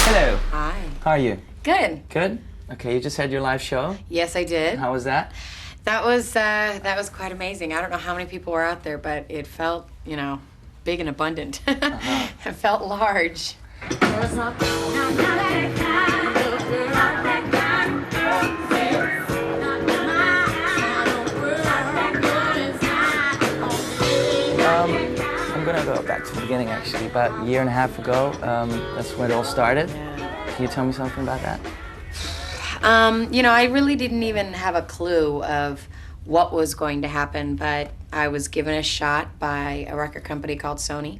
Hello. Hi. How are you? Good. Good? Okay, you just had your live show. Yes, I did. How was that? That was quite amazing. I don't know how many people were out there, but it felt, big and abundant. It felt large. I'm gonna go back to the beginning actually. About a year and a half ago, that's when it all started. Can you tell me something about that? I really didn't even have a clue of what was going to happen, but I was given a shot by a record company called Sony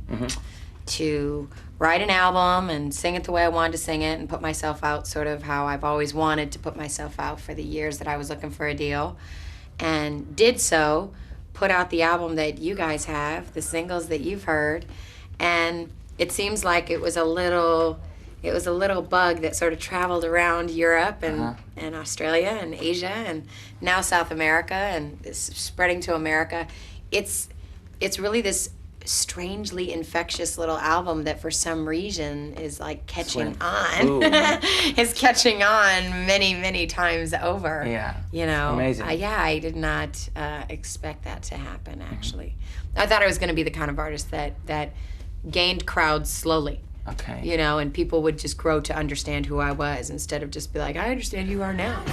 to write an album and sing it the way I wanted to sing it and put myself out sort of how I've always wanted to put myself out for the years that I was looking for a deal, and did so, put out the album that you guys have, the singles that you've heard, and it seems like it was a little bug that sort of traveled around Europe and Australia and Asia and now South America and is spreading to America. It's really this strangely infectious little album that for some reason is like catching on. It's catching on many times over. Yeah. Amazing. I did not expect that to happen actually. I thought I was going to be the kind of artist that gained crowds slowly. Okay. And people would just grow to understand who I was instead of just be like, I understand who you are now.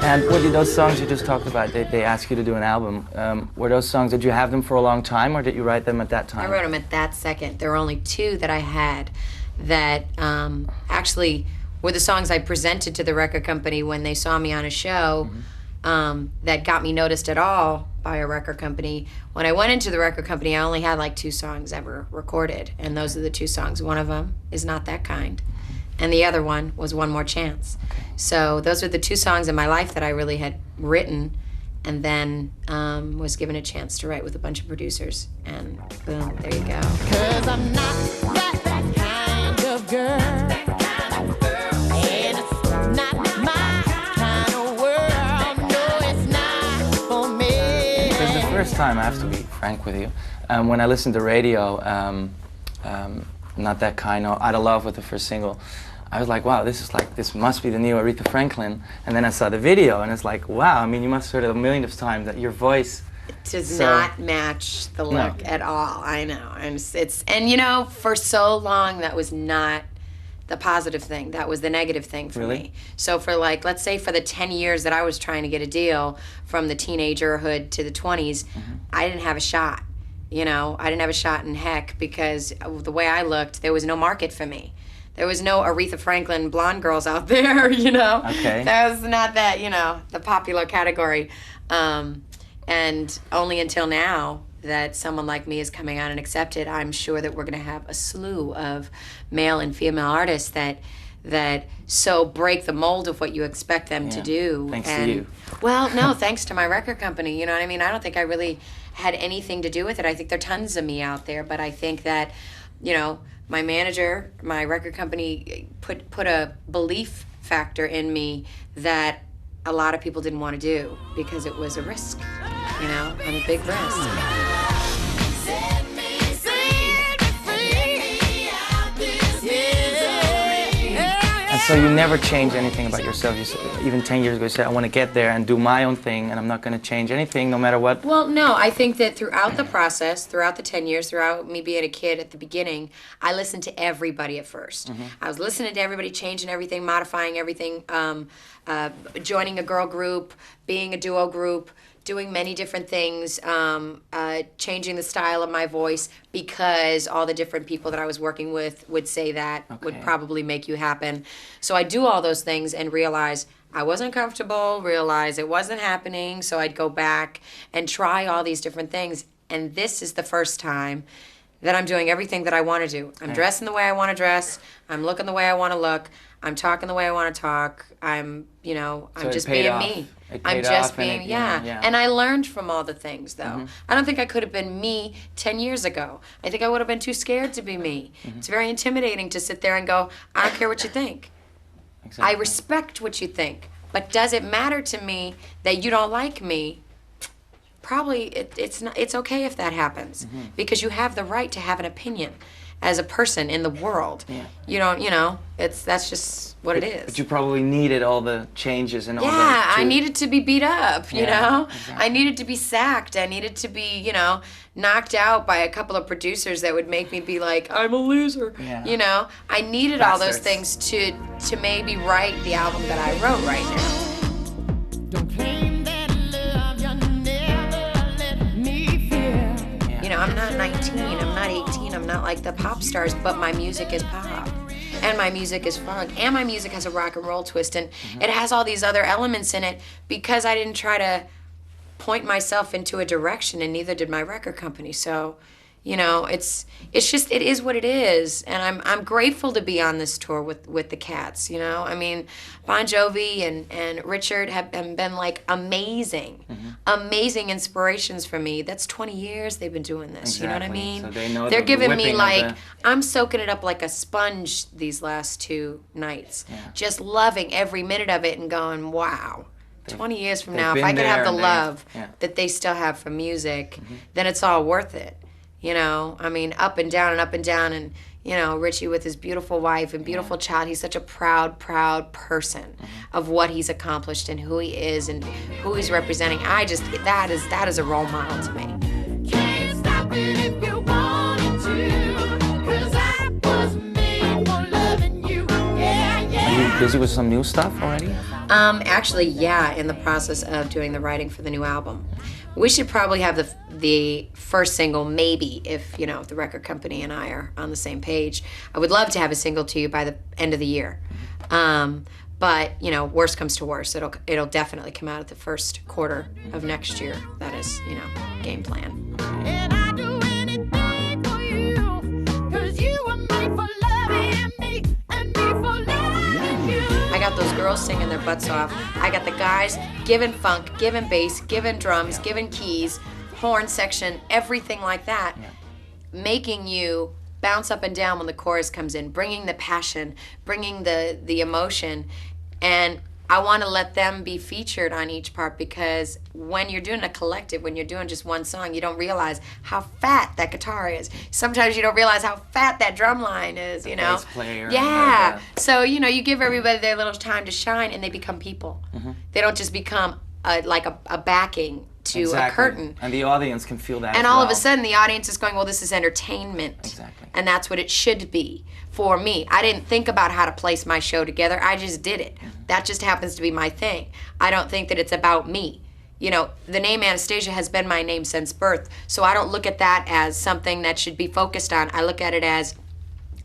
And what did those songs you just talked about, they asked you to do an album, were those songs, did you have them for a long time or did you write them at that time? I wrote them at that second. There were only two that I had that actually were the songs I presented to the record company when they saw me on a show that got me noticed at all by a record company. When I went into the record company, I only had like 2 songs ever recorded, and those are the 2 songs. One of them is Not That Kind, and the other one was One More Chance. So those are the 2 songs in my life that I really had written, and then was given a chance to write with a bunch of producers, and boom, there you go. 'Cause I'm not that kind of girl. First time, I have to be frank with you, when I listened to radio, Not That Kind, or Outta Love with the first single, I was like, wow, this must be the new Aretha Franklin. And then I saw the video and it's like, wow, I mean, you must have heard it a million of times that your voice does not match the look at all. I know. And for so long that was not the positive thing. That was the negative thing for me. So for let's say for the 10 years that I was trying to get a deal from the teenagerhood to the 20s, I didn't have a shot. I didn't have a shot in heck because of the way I looked, there was no market for me. There was no Aretha Franklin blonde girls out there, Okay. That was not that, the popular category. And only until now that someone like me is coming out and accepted, I'm sure that we're going to have a slew of male and female artists that so break the mold of what you expect them to do. Thanks to you. Well, no, thanks to my record company. You know what I mean? I don't think I really had anything to do with it. I think there are tons of me out there, but I think that, my manager, my record company put a belief factor in me that a lot of people didn't want to do because it was a risk, and a big risk. So you never change anything about yourself. Even 10 years ago, you said, I want to get there and do my own thing, and I'm not going to change anything, no matter what. Well, no, I think that throughout the process, throughout the 10 years, throughout me being a kid at the beginning, I listened to everybody at first. I was listening to everybody, changing everything, modifying everything, joining a girl group, being a duo group, doing many different things, changing the style of my voice because all the different people that I was working with would say that would probably make you happen. So I do all those things and realize I wasn't comfortable, realize it wasn't happening, so I'd go back and try all these different things. And this is the first time that I'm doing everything that I want to do. I'm dressing the way I want to dress, I'm looking the way I want to look, I'm talking the way I want to talk, I'm just being me. I'm just being, And I learned from all the things, though. I don't think I could have been me 10 years ago. I think I would have been too scared to be me. It's very intimidating to sit there and go, I don't care what you think. Exactly. I respect what you think, But does it matter to me that you don't like me? Probably it's not. It's okay if that happens, because you have the right to have an opinion as a person in the world. Yeah. You don't, that's just what it is. But you probably needed all the changes and all Yeah, that. I needed to be beat up, you Yeah, know? exactly. I needed to be sacked. I needed to be, knocked out by a couple of producers that would make me be like, I'm a loser. Yeah. I needed all those Bastards. things to maybe write the album that I wrote right now. Don't claim that love you never let me feel. I'm not 19, I'm not 18, I'm not like the pop stars, but my music is pop. And my music is funk, and my music has a rock and roll twist, and it has all these other elements in it because I didn't try to point myself into a direction, and neither did my record company. So, it's just, it is what it is, and I'm grateful to be on this tour with the Cats. I mean, Bon Jovi and Richard have been like amazing inspirations for me. That's 20 years they've been doing this. Exactly. You know what I mean? So they know They're the giving me whipping of like, the- I'm soaking it up like a sponge these last 2 nights. Yeah. Just loving every minute of it and going, wow. 20 years from they've now, if been I could have there the and they- love yeah. that they still have for music, then it's all worth it. I mean, up and down and up and down, and Richie with his beautiful wife and beautiful child. He's such a proud person of what he's accomplished and who he is and who he's representing. That is a role model to me. Can't stop it if you wanted to, 'cause I was made for loving you. Yeah. Are you busy with some new stuff already? Actually, yeah, in the process of doing the writing for the new album. We should probably have the first single, maybe, if the record company and I are on the same page. I would love to have a single to you by the end of the year. But worst comes to worst, it'll definitely come out at the first quarter of next year. That is, game plan. And I do anything for you, 'cause you were made for loving me and me for loving you. I got those girls singing their butts off. I got the guys giving funk, giving bass, giving drums, giving keys, horn section, everything like that, making you bounce up and down when the chorus comes in, bringing the passion, bringing the emotion. And I want to let them be featured on each part, because when you're doing a collective, when you're doing just one song, you don't realize how fat that guitar is. Sometimes you don't realize how fat that drum line is, bass player and Yeah. all that. So, you give everybody their little time to shine, and they become people. They don't just become like a backing to Exactly. a curtain. And the audience can feel that And as all well. of a sudden, the audience is going, well, this is entertainment. Exactly. And that's what it should be for me. I didn't think about how to place my show together. I just did it. That just happens to be my thing. I don't think that it's about me. The name Anastacia has been my name since birth, so I don't look at that as something that should be focused on. I look at it as,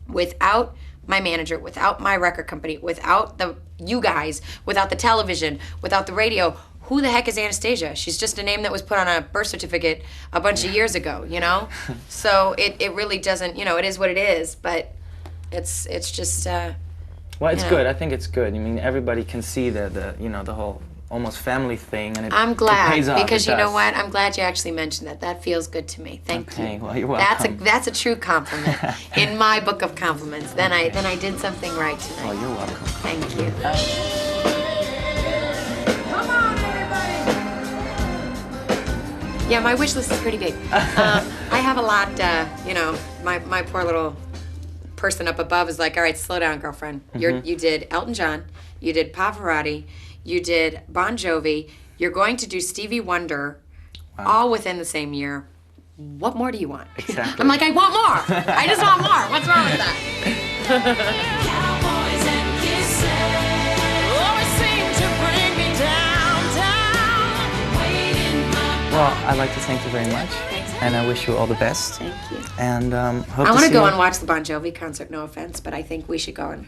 without my manager, without my record company, without you guys, without the television, without the radio, who the heck is Anastacia? She's just a name that was put on a birth certificate a bunch of years ago, So it really doesn't, it is what it is, but it's just, Well, it's Yeah. good. I think it's good. I mean, everybody can see the whole almost family thing, and it, I'm it glad, pays off. because It you know does. what? I'm glad you actually mentioned that. That feels good to me. Thank Okay, you. well, you're welcome. That's a true compliment in my book of compliments. Then I did something right tonight. Oh, you're welcome. Thank you. Come on, everybody. Yeah, my wish list is pretty big. I have a lot. My poor little person up above is like, all right, slow down, girlfriend. You did Elton John, you did Pavarotti, you did Bon Jovi. You're going to do Stevie Wonder, all within the same year. What more do you want? Exactly. I'm like, I want more. I just want more. What's wrong with that? Cowboys and kisses always seem to bring me down. Waiting my Well, I'd like to thank you very much, Thanks. and I wish you all the best. Thank you. And hope I to want see to go you. and watch the Bon Jovi concert, no offense, but I think we should go and,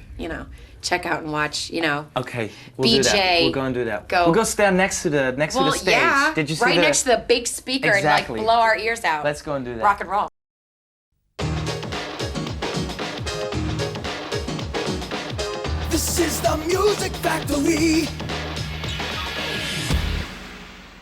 check out and watch, Okay, we'll do that. BJ, We'll go and do that. go. We'll go stand next to the Well, stage. yeah, Did you see right the? next to the big speaker Exactly. and blow our ears out. Let's go and do that. Rock and roll. This is the Music Factory.